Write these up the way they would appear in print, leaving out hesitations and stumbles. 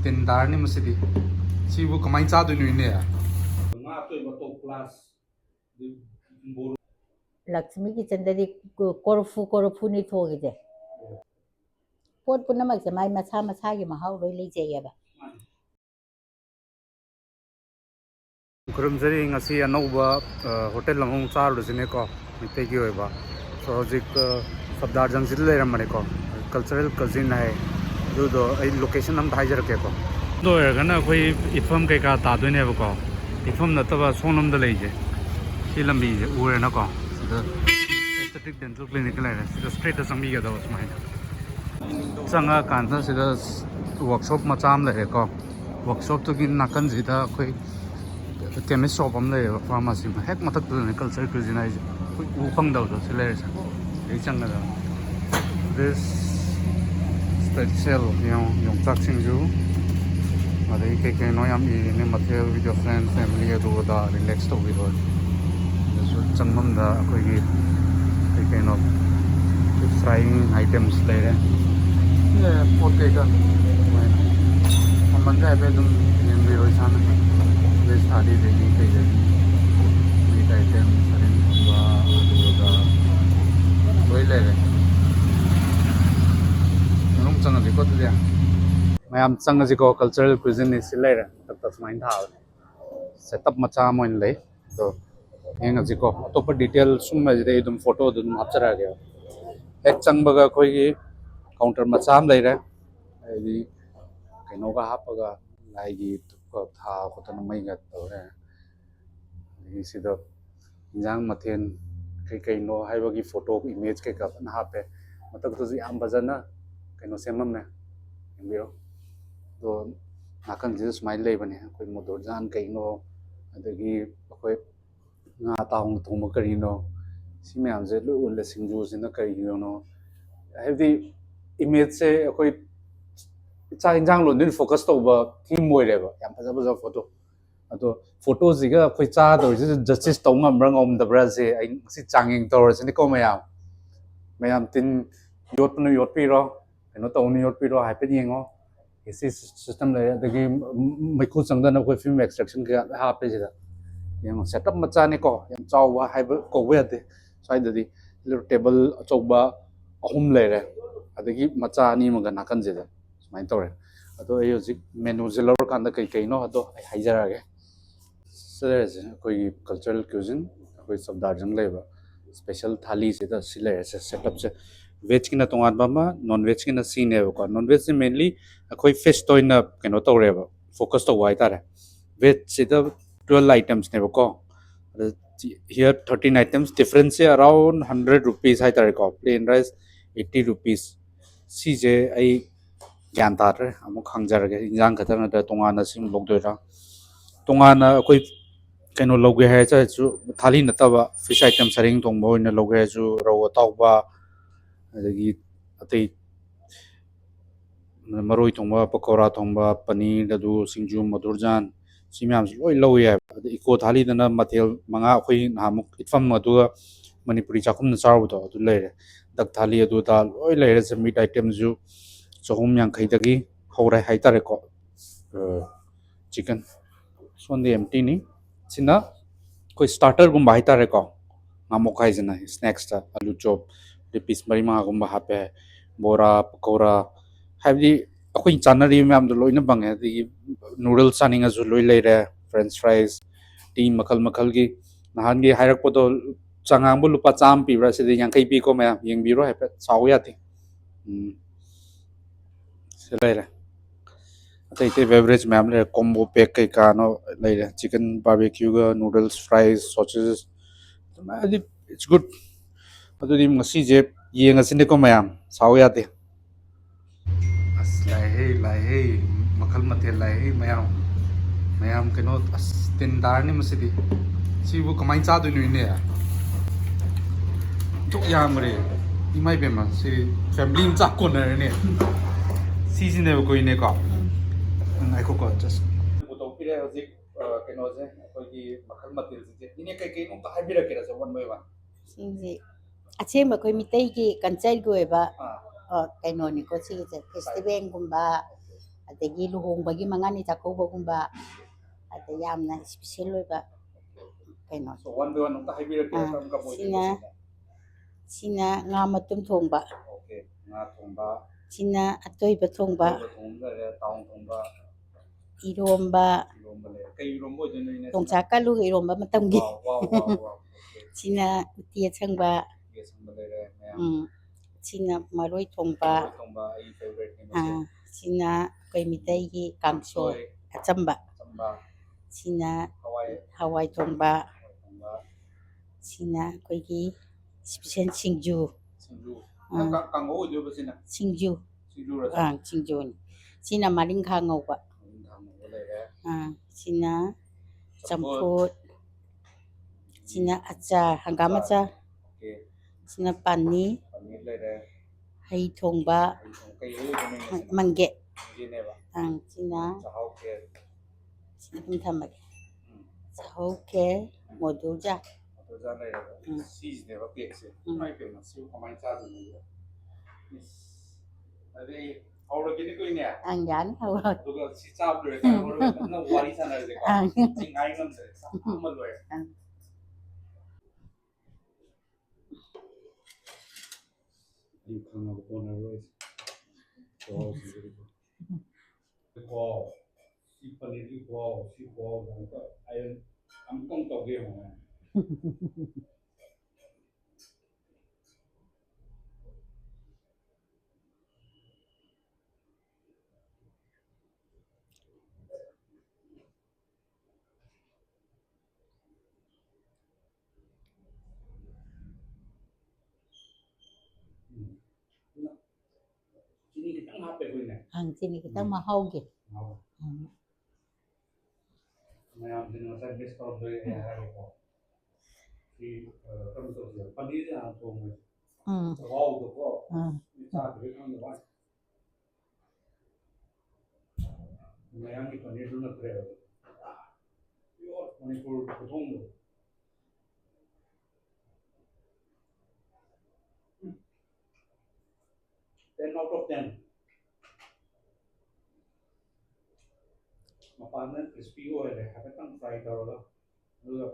tin dar ni masidi sibu kamai cha du ni ne nga to ba to class Lakshmi kitchen dadi korfu ni thogi je pot punamak se mai macha gi mahau loi lei je ya ba kurum jari ngasi anauba hotel lamong char lu sine ko mite gi hoiba so hojik sabdar jang sil le ramane ko cultural cousin hai du do ai location nam thai jar ke ko do er gana khoi ifam ke ka ta do ne ba ko ifam na ta ba sonam da lei je si lambi je ure na ko da aesthetic dental clinic la ra si straight da sambi ga da usmai changa kan sa si da workshop ma cham le ko workshop to gin nakan ji da khoi chemist shop am le pharmacy ma hek matak tu culture cuisine ai u phang dau do sele sa ei chang da this special yong chak sing ju adai ke no yam I ne material with your friends family do da relax to with so chang mam da koi gi ke no frying items le re yeah pot ke ka man ka be dum yen bi ro san this thali ready ke je meat item sarin ba aduga koi le re nong chang ji ko tu ya mayam chang ji ko cultural cuisine ni silai re tak tak main tha setup macha moin le to eng ji ko top detail sum ma ji dum photo dum apchara ge ek chang ba ga koi gi counter macha am le re ai di kaino ga hapaga lai gi ko tha ko tan mai ga to re ni si do jang mathen kai no hai ba gi photo image ke ka na ha pe matak to ji am bajana kaino semam ne biro do nakan ji smile le bane koi modor jan kaino adagi koi nga taung thum kari no si me am je lu ul singju sin na kari no have the image se koi cha injang lo din focus to ba theme moi re ba yam phaja phaja photo ato photo ziga khoi cha do justice to ngam rang om da bra se ai si changing to se ni ko mayam tin yot nu yot pi ro no to nu yot pi ro hai pe yeng isi system le da gi mai khu chang da na khoi film extraction ga ha pe ji da yang setup macha ni ko yang chaw wa hai ko we ate sai da di table chaw ba ahum le re adagi macha ni ma ga nakan je da mai to re ado ai hojik menu zilor kan da kai no ado ai haijara ge sir koi cultural cuisine koi sabdar jang le ba special thali se da sile se setup se veg ki na tongan ba ma non veg ki na scene ne ko non veg se mainly koi fish to in keno to re ba focus to wai ta re veg se da 12 items ne ko here 13 items difference around 100 rupees hai tar ko plain rice 80 rupees si je ai gyan tar amu khangjar ge injang khatar na tonga na sim log do ra tonga na koi keno loge hai cha chu thali na ta ba fish item saring tong bo na loge chu ro taw ba adagi atei maroi tong ba pakora tong ba paneer da du singju madurjan simyam loi loi ya eco thali da na mathel manga khoi namuk itfam ma du manipuri chakhum na chaw do du le dak thali du ta loi le re meat item ju chahum yang khai da gi horai hai ta re ko chicken son the empty ni china koi starter gum bai ta re ko ngamok khai jana snacks ta alu chop de piece mari ma gum ba ha pe bora pakora habdi akoi chanari myam do loina bange di noodles saninga ju loi le re french fries tea makal makal gi nahan gi hairak podo changang bu lupa cham pi bra se de yang kai pi ko ma yeng bi ro ha pe chaw ya ti se le re atai te beverage myam le combo pack kai ka no le re chicken barbecue ga noodles fries sausages it's good adu di ngasi je yeng asin ko mayam chaw ya ti as lai hey makal mathel lai hey mayam keno as tin dar ni masidi sibu kamai cha du ni ne tuk yam re imai be ma si family cha ko na ne si ne ko ne ko ai ko just to pire hojik keno je ko gi makal mathel je ni kai no ta habira kera se one by one singji ache ma koi mitai ki kanchai go ba kaino ni ko si je festival gumba ꯑꯗꯒꯤ ꯂꯨꯍꯣꯡꯕꯒꯤ ꯃꯉꯥꯅꯤ ꯆꯥꯛꯀꯧꯕꯒꯨꯝꯕ ꯑꯗꯩ ꯌꯥꯝꯅ special ꯑꯣꯏꯕ ꯀꯩꯅꯣ So one by one ꯑꯝꯇ ꯍꯥꯏꯕꯤꯔꯛꯀꯦ ꯀꯔꯝ ꯀꯔꯝꯕ ꯁꯤꯅ ꯑꯣꯏꯗꯣꯏꯅꯣ ꯁꯤꯅ ꯉꯥ ꯃꯇꯨꯝ ꯊꯣꯡꯕ ꯑꯣꯀꯦ ꯉꯥ ꯊꯣꯡꯕ ꯁꯤꯅ ꯑꯇꯣꯏꯕ ꯊꯣꯡꯕ ꯑꯇꯣꯏꯕ ꯊꯣꯡꯕ ꯂꯩꯔꯦ ꯇꯥꯎꯟ ꯊꯣꯡꯕ ꯏꯔꯣꯝꯕ ꯏꯔꯣꯝꯕ ꯂꯩꯔꯦ ꯀꯩ ꯏꯔꯣꯝꯕ ꯑꯣꯏꯗꯣꯏꯅꯣ ꯏꯅꯦ ꯌꯣꯡꯆꯥꯛ ꯀꯥꯜꯂꯨꯒ ꯏꯔꯣꯝꯕ ꯃꯇꯝꯒꯤ ꯋꯥꯎ ꯋꯥꯎ ꯋꯥꯎ ꯋꯥꯎ ꯑꯣꯀꯦ ꯁꯤꯅ ꯎꯇꯤ ꯑꯁꯪꯕ ꯎꯇꯤ ꯑꯁꯪꯕ ꯂꯩꯔꯦ ꯃꯌꯥꯝ ꯁꯤꯅ ꯃꯔꯣꯏ ꯊꯣꯡꯕ ꯃꯔꯣꯏ ꯊꯣꯡꯕ ꯑꯩꯒꯤ ꯐꯦꯚꯣꯔꯥꯏꯠꯅꯤ ꯃꯁꯦ ꯁꯤꯅ ꯑꯩꯈꯣꯏ ꯃꯤꯇꯩꯒꯤ ꯀꯥꯡꯁꯣꯏ ꯑꯆꯝꯕ ꯑꯆꯝꯕ ꯁꯤꯅ ꯍꯋꯥꯏ ꯍꯋꯥꯏ ꯊꯣꯡꯕ ꯊꯣꯡꯕ ꯁꯤꯅ ꯑꯩꯈꯣꯏꯒꯤ ꯏꯁꯄꯤꯁꯦꯜ ꯁꯤꯡꯖꯨ ꯁꯤꯡꯖꯨ ꯀꯥꯡꯍꯧ ꯑꯣꯏꯗꯣꯏꯕ ꯁꯤꯅ ꯁꯤꯡꯖꯨ ꯁꯤꯡꯖꯨꯔꯁꯨ ꯁꯤꯡꯖꯨꯅꯤ ꯁꯤꯅ ꯃꯔꯤꯡꯈꯥ ꯉꯧꯕ ꯊꯥꯡꯕ ꯂꯩꯔꯦ ꯁꯤꯅ ꯆꯝꯐꯨꯠ ꯁꯤꯅ ꯑꯆꯥꯔ ꯍꯪꯒꯥꯝ ꯑꯆꯥꯔ ꯑꯣꯀꯦ ꯁꯤꯅ ꯄꯥꯅꯤ ꯄꯅꯤꯔ ꯂꯩꯔꯦ ꯍꯩ ꯊꯣꯡꯕ ꯀꯩ ꯑꯣꯏꯗꯣꯏꯅꯣ ꯃꯪꯒꯦ ꯃꯪꯒꯦꯅꯦꯕ ꯁꯤꯅ ꯆꯥꯛꯍꯥꯎ ꯈꯦꯔ ꯁꯤꯅ ꯑꯗꯨꯝ ꯊꯝꯃꯒꯦ ꯆꯥꯛꯍꯧ ꯈꯦꯔ ꯃꯣꯗꯨꯖꯥ ꯃꯣꯗꯨꯖꯥ ꯂꯩꯔꯦꯕ ꯁꯤꯁꯤꯅꯦꯕ ꯄꯦꯛꯁꯦ ꯃꯥꯏ ꯄꯦꯛꯅ ꯁꯤ ꯀꯃꯥꯏꯅ ꯆꯥꯗꯣꯏꯅꯣ ꯑꯗꯩ ꯍꯧꯔꯒꯦꯅꯦꯀꯣ ꯏꯅꯦ ꯌꯥꯅꯤ ꯍꯧꯔꯣ ꯑꯗꯨꯒ ꯁꯤ ꯆꯥꯕ ꯂꯣꯏꯔꯀꯥꯟꯗ ꯍꯣꯔꯦꯟ ꯐꯖꯅ ꯋꯥꯔꯤ ꯁꯥꯟꯅꯔꯁꯦꯀꯣ ꯑꯩ ꯉꯥꯏ ꯉꯝꯗ꯭ꯔꯦ ꯑꯃ ꯂꯣꯏꯔꯦ ꯑꯩ ꯈꯪꯉꯕ ꯀꯣꯟꯅꯔꯣꯏꯁꯦ ꯈꯨꯍꯥꯎ ꯁꯤ ꯄꯅꯤꯔꯒꯤ ꯈꯨꯍꯥꯎ ꯁꯤ ꯈꯨꯍꯥꯎꯗ ꯑꯃꯨꯛꯇꯪ ꯇꯧꯒꯦ ꯌꯦꯡꯉꯣ ꯆꯤꯅꯤ ꯈꯤꯇꯪ ꯍꯥꯞꯄꯦꯈꯣꯏꯅꯦ ꯆꯤꯅꯤ ꯈꯤꯇꯪ ꯃꯍꯥꯎꯒꯤ ꯃꯌꯥꯝꯁꯤꯅ ꯉꯁꯥꯏ ꯃꯤꯁ ꯇꯧꯔꯝꯗꯣꯏ ꯍꯥꯏꯔꯒꯀꯣ ꯁꯤ ꯀꯔꯝ ꯇꯧꯁꯦ ꯄꯅꯤꯔꯁꯦ ꯌꯥꯝ ꯊꯣꯡꯉꯦ ꯈꯨꯍꯥꯎꯗꯣꯀꯣ ꯆꯥꯗ꯭ꯔꯦ ꯈꯪꯗꯕ ꯃꯌꯥꯝꯒꯤ ꯄꯅꯤꯔꯗꯨ ꯅꯠꯇ꯭ꯔꯦꯕ ꯄꯤꯌꯣꯔ ꯃꯅꯤꯄꯨꯔ ꯈꯨꯊꯣꯡꯗꯣ 10 out of 10 ꯃꯄꯥꯟꯗ ꯀ꯭रिꯁꯄꯤ ꯑꯣꯏꯔꯦ ꯍꯥꯏꯐꯦꯠꯇꯪ ꯐ꯭ꯔꯥꯏ ꯇꯧꯔꯒ ꯑꯗꯨꯒ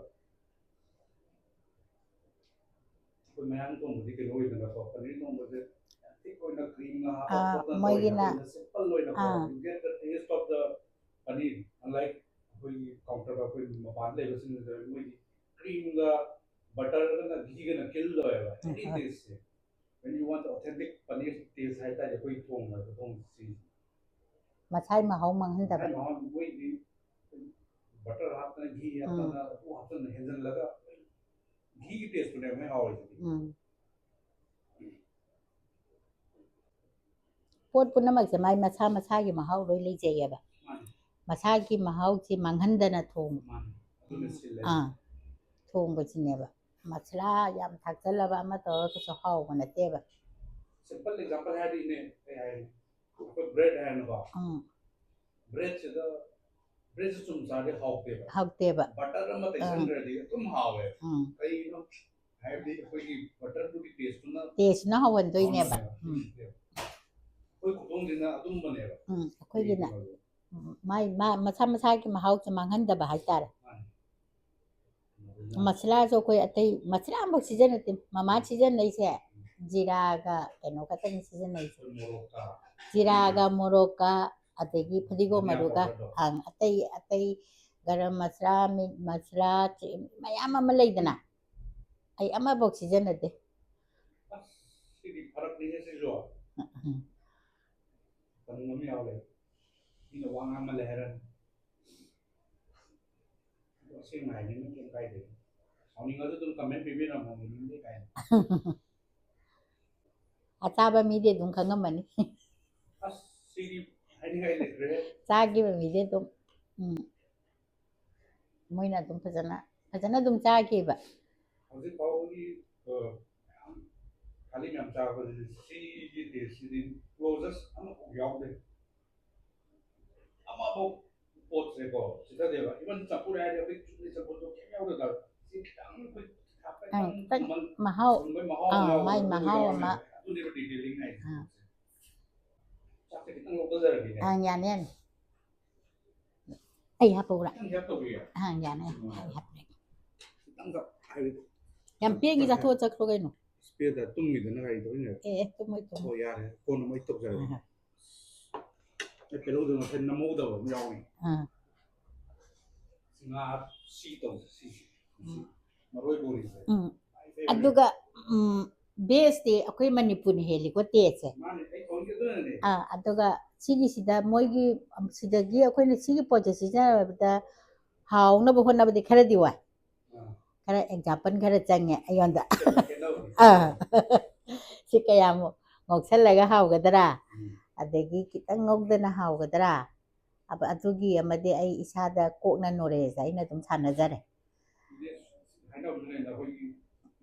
ꯑꯩꯈꯣꯏ ꯃꯌꯥꯝ ꯊꯣꯡꯕꯗꯤ ꯀꯩꯅꯣ ꯑꯣꯏꯗꯅꯀꯣ ꯄꯅꯤꯔ ꯊꯣꯡꯕꯁꯦ ꯌꯥꯝ ꯊꯤꯛ ꯑꯣꯏꯅ ꯀ꯭ꯔꯤꯝꯒ ꯍꯥꯞꯄ ꯈꯣꯠꯇꯅ ꯃꯣꯏꯒꯤꯅ ꯇꯧꯋꯤꯅ ꯁꯤꯝꯄꯜ ꯑꯣꯏꯅꯀꯣ you get the taste of the paneer ꯑꯟꯂꯥꯏꯛ ꯑꯩꯈꯣꯏꯒꯤ ꯀꯥꯎꯟꯇꯔꯗ ꯑꯩꯈꯣꯏ ꯃꯄꯥꯟꯗ ꯂꯩꯕꯁꯤꯡꯗ ꯃꯣꯏꯒꯤ ꯀ꯭ꯔꯤꯝꯒ ꯕꯇꯔꯒꯅ ꯘꯤꯒꯅ ꯀꯤꯜ ꯇꯧꯋꯦꯕ ꯑꯦꯅꯤ ꯇꯦꯁꯁꯦ when you want authentic paneer taste ꯍꯥꯏꯇꯥꯔꯦ ꯑꯩꯈꯣꯏ ꯊꯣꯡꯕ ꯊꯣꯡꯁꯤ ꯃꯁꯥꯏ ꯃꯍꯥꯎ ꯃꯥꯡꯍꯟꯗꯕ ꯃꯍꯥꯎ ꯃꯣꯏꯗꯤ ꯕꯇꯔ ꯍꯥꯞꯇꯅ ꯘꯤ ꯍꯥꯞꯇꯅ ꯑꯗꯨ ꯍꯥꯞꯇꯅ ꯍꯦꯟꯖꯜꯂꯒ ꯘꯤꯒꯤ ꯇꯦꯁꯇꯨꯅꯦꯕ ꯃꯣꯏ ꯍꯥꯎꯔꯤꯁꯤꯗꯤ ꯄꯣꯠ ꯄꯨꯝꯅꯃꯛꯁꯦ ꯃꯥꯏ ꯃꯁꯥ ꯃꯁꯥꯒꯤ ꯃꯍꯥꯎ ꯂꯣꯏ ꯂꯩꯖꯩꯌꯦꯕ ꯃꯁꯥꯒꯤ ꯃꯍꯥꯎꯁꯤ ꯃꯥꯡꯍꯟꯗꯅ ꯊꯣꯡꯕꯁꯤꯅꯦꯕ ꯃꯁꯂꯥ ꯌꯥꯝ ꯊꯥꯛꯆꯜꯂꯕ ꯑꯃ ꯇꯧꯔꯒꯁꯨ ꯍꯥꯎꯕ ꯅꯠꯇꯦꯕ ꯁꯤꯝꯄꯜ ꯑꯦꯛꯖꯥꯝꯄꯜ ꯍꯥꯏꯔꯗꯤꯅꯦ ꯀꯩ ꯍꯥꯏꯅꯤ ꯑꯩꯈꯣꯏ ꯕ꯭ꯔꯦꯗ ꯍꯥꯏꯔꯅꯀꯣ ꯕ꯭ꯔꯦꯗꯁꯤꯗ ꯕ꯭ꯔꯦꯗꯁꯤ ꯆꯨꯝ ꯆꯥꯔꯗꯤ ꯍꯥꯎꯇꯦꯕ ꯕꯇꯔ ꯑꯃ ꯇꯩꯁꯟꯈ꯭ꯔꯗꯤ ꯑꯗꯨꯝ ꯍꯥꯎꯋꯦ ꯀꯩꯒꯤꯅꯣ ꯍꯥꯏꯕꯗꯤ ꯑꯩꯈꯣꯏꯒꯤ ꯕꯇꯔꯗꯨꯒꯤ ꯇꯦꯁꯇꯨꯅ ꯍꯧꯍꯟꯗꯣꯏꯅꯦꯕ ꯑꯩꯈꯣꯏ ꯈꯨꯊꯣꯡꯁꯤꯅ ꯑꯗꯨꯝꯕꯅꯦꯕ ꯑꯩꯈꯣꯏꯒꯤꯅ ꯃꯁꯥ ꯃꯁꯥꯒꯤ ꯃꯍꯥꯎꯁꯦ ꯃꯥꯡꯍꯟꯗꯕ ꯍꯥꯏꯇꯥꯔꯦ ꯃꯁꯂꯥꯁꯨ ꯑꯩꯈꯣꯏ ꯑꯇꯩ ꯃꯁꯂꯥ ꯑꯃꯐꯥꯎ ꯁꯤꯖꯤꯟꯅꯗꯦ ꯃꯃꯥ ꯁꯤꯖꯤꯟꯅꯩꯁꯦ ꯖꯤꯔꯥꯒ ꯀꯩꯅꯣ ꯈꯛꯇꯅꯤ ꯁꯤꯖꯤꯟꯅꯩꯁꯦ ꯖꯤꯔꯥꯒ ꯃꯣꯔꯣꯛꯀ ꯑꯗꯒꯤ ꯐꯗꯤꯒꯣꯝ ꯃꯔꯨꯒ ꯑꯇꯩ ꯒꯔꯝ ꯃꯁꯂꯥ ꯃꯤꯠ ꯃꯁꯂꯥ ꯃꯌꯥꯝ ꯑꯃ ꯂꯩꯗꯅ ꯑꯩ ꯑꯃꯐꯥꯎ ꯁꯤꯖꯤꯟꯅꯗꯦ ꯁꯤꯗꯤ ꯐꯔꯛꯅꯤꯍꯦ ꯁꯤꯁꯨ ꯀꯩꯅꯣ ꯑꯃ ꯌꯥꯎꯔꯦ ꯃꯤꯅ ꯋꯥ ꯉꯥꯡꯃꯜꯂꯦ ꯍꯥꯏꯔꯅꯤ ꯑꯁꯦꯡꯕ ꯍꯥꯏꯕꯅꯤꯅ ꯀꯩꯝ ꯀꯥꯏꯗꯦ ꯁꯥꯎꯅꯤꯡꯉꯁꯨ ꯑꯗꯨꯝ ꯀꯃꯦꯟ ꯄꯤꯕꯤꯔꯝꯃꯣ ꯌꯦꯡꯅꯤꯡꯗꯦ ꯀꯥꯏꯅ ꯑꯆꯥꯕ ꯃꯤꯗꯤ ꯑꯗꯨꯝ ꯈꯪꯉꯝꯃꯅꯤ ꯑꯁ ꯁꯤꯗꯤ ꯍꯥꯏꯅꯤꯡꯉꯥꯏ ꯂꯩꯇ꯭ꯔꯦ ꯆꯥꯈꯤꯕ ꯃꯤꯗꯤ ꯑꯗꯨꯝ ꯃꯣꯏꯅ ꯑꯗꯨꯝ ꯐꯖꯅ ꯑꯗꯨꯝ ꯆꯥꯈꯤꯕ ꯍꯧꯖꯤꯛ ꯐꯥꯎꯕꯒꯤ ꯈꯥꯂꯤ ꯃꯌꯥꯝ ꯆꯥꯕꯁꯤꯗꯤ ꯁꯤꯒꯤ ꯇꯦꯁꯁꯤꯗꯤ ꯀ꯭ꯂꯣꯖꯦꯁ ꯑꯃꯐꯥꯎ ꯌꯥꯎꯗꯦ ꯑꯃꯐꯥꯎ ꯄꯣꯠꯁꯦꯀꯣ ꯁꯤꯊꯗꯦꯕ ꯏꯚꯟ ꯆꯝꯐꯨꯠ ꯍꯥꯏꯔꯗꯤ ꯑꯩꯈꯣꯏ ꯆꯨꯝꯅ ꯆꯝꯐꯨꯠꯇꯣ ꯀꯩꯝ ꯌꯥꯎꯗꯕ ꯁꯤ ꯈꯤꯇꯪ ꯑꯩꯈꯣꯏ ꯃꯥꯏ ꯃꯍꯥꯎ ꯑꯃ ꯑꯗꯨꯅꯦꯕ ꯗꯤꯇꯦꯂꯤꯡ ꯍꯥꯏꯁꯦ ꯆꯥꯛꯁꯦ ꯈꯤꯇꯪ ꯂꯧꯊꯖꯔꯒꯦꯅꯦ ꯌꯥꯅꯤ ꯌꯥꯅꯤ ꯑꯩ ꯍꯥꯞꯄꯧꯔꯥ ꯈꯤꯇꯪ ꯍꯦꯜꯞ ꯇꯧꯕꯤꯒꯦ ꯌꯥꯅꯤ ꯑꯩ ꯍꯥꯞꯄꯦ ꯈꯤꯇꯪꯈꯛ ꯍꯥꯏꯕꯗꯤ ꯌꯥꯝ ꯄꯦꯡꯒꯤ ꯆꯥꯊꯣꯛꯑ ꯆꯠꯈ꯭ꯔꯣ ꯀꯩꯅꯣ ꯏꯁꯄꯦꯗ ꯇꯨꯝꯈꯤꯗꯅ ꯒꯥꯔꯤ ꯊꯧꯔꯤꯉꯩꯗ ꯇꯨꯝꯃꯣꯏ ꯇꯨꯝꯃꯣꯏ ꯍꯣꯏ ꯌꯥꯔꯦ ꯀꯣꯟꯅ ꯑꯃꯨꯛ ꯑꯩ ꯇꯧꯖꯔꯒꯦ ꯑꯩ ꯄꯦꯂꯧꯗ ꯉꯁꯥꯏ ꯅꯝꯍꯧꯗꯕ ꯑꯃ ꯌꯥꯎꯏ ꯉꯥ ꯁꯤ ꯇꯧꯁꯦ ꯁꯤ ꯃꯔꯣꯏ ꯕꯣꯔꯤꯁꯦ ꯑꯗꯨꯒ ꯕꯦꯁꯇꯤ ꯑꯩꯈꯣꯏ ꯃꯅꯤꯄꯨꯔꯅ ꯍꯦꯜꯂꯤꯀꯣ ꯇꯦꯁꯁꯦ ꯃꯥꯅꯦ ꯑꯩ ꯊꯧꯔꯤꯁꯦ ꯑꯗꯨꯅꯅꯦ ꯑꯗꯨꯒ ꯁꯤꯒꯤꯁꯤꯗ ꯃꯣꯏꯒꯤ ꯁꯤꯗꯒꯤ ꯑꯩꯈꯣꯏꯅ ꯁꯤꯒꯤ ꯄꯣꯠꯁꯦ ꯁꯤꯖꯤꯟꯅꯕꯗ ꯍꯥꯎꯅꯕ ꯍꯣꯠꯅꯕꯗꯤ ꯈꯔꯗꯤ ꯋꯥꯏ खरा एग्जाम्पल खरा चंगे अयोंदा सी कयामु ngौसल्लगा हावगदरा अदगी कितंग ngौदना हावगदरा अब अदुगी अमदे आई इसादा कोकना नॉलेज आइना तुम सानजरे हाइना बुनेना होई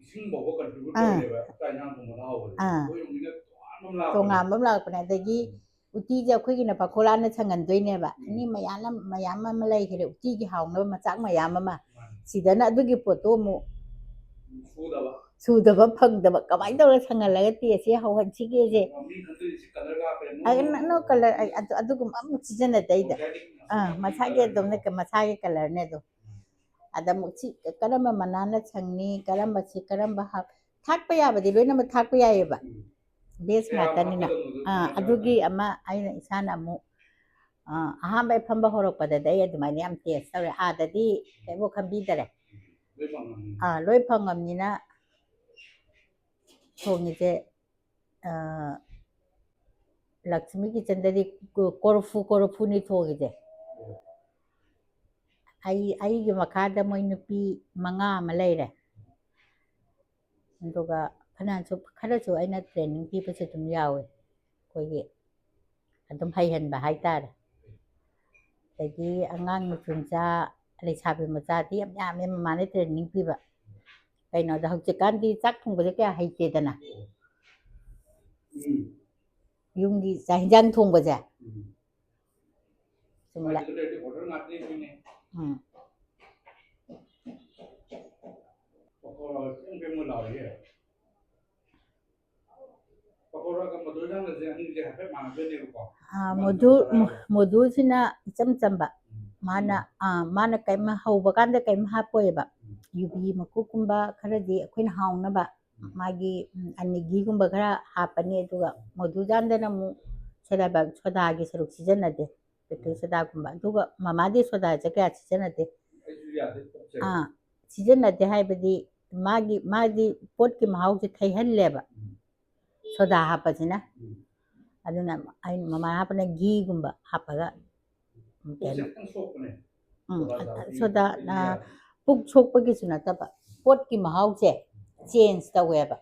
इसिंग बावो कंट्रीब्यूट करेबा चाइना तुमना हावबे होई मिना तोंगाम लापने अदगी उती जे अखोगिना पाखोलाना संगनदोइनेबा नि मयाम अमा लैखरे उती gi हावनबा मचाक मयाम अमा सिदना अदुगी पोतो मु सुदबा फंगदबा कमाई तौर संगलगा तेसे हावहनसिगेजे नो कलर अदुगुम अमु सिजन दैदा मसागे दोमने मसागे कलर ने दो अदा मुची करम मनाना संगनी करम बसी करम बहा थाकपा याबदि लोइना म थाकपा यायेबा बेस नातनिना अदुगी अमा आइना इसाना मु अहांबे फंबा होरकपदा दै अदुमाइना याम टेस्ट तौरे आददी कैबो खंबीदरे लोई फंगमनिना थोंगिजे लक्ष्मी किचन कोरफू नि थोंगिजे आई मखादा मोई नुपी मंगा अमा लैरे अदुगा फनासु खरसु आइना ट्रेनिंग पीबसु तुम यावे कोई अदुम हैहनबा हाइतारे तगी अंगांग नुचुंजा लेसाबी मचादी यम यामे ममाने ट्रेनिंग पीबा कैनो दा हौजिकांदी चाक थोंबजे क्या हैतेदना युंगी चाहिंजांग थोंबजे सुमला मोदुसिना इचम चंबा माना कैमा हौबा कांदा कैमा हापोएबा युबी मकुकुंबा खरदी अखोइना हावनबा मागी अनिगीगुंबा खरा हापनी अदुगा मोदुजांदना मु सोदागी सरुक सिजनदे बेकिंग सोदागुंबा अदुगा ममादी सोदा जका सिजनदे सिजनदे हाइबदी मागी पोटकी महाउसे थैहल्लेबा सोदा हापसिना अदुना आई ममा हापना घीगुंबा हापगा सोदा ना पुक सोकपगी सुनतबा पोटकी महाउसे चेंज तवेबा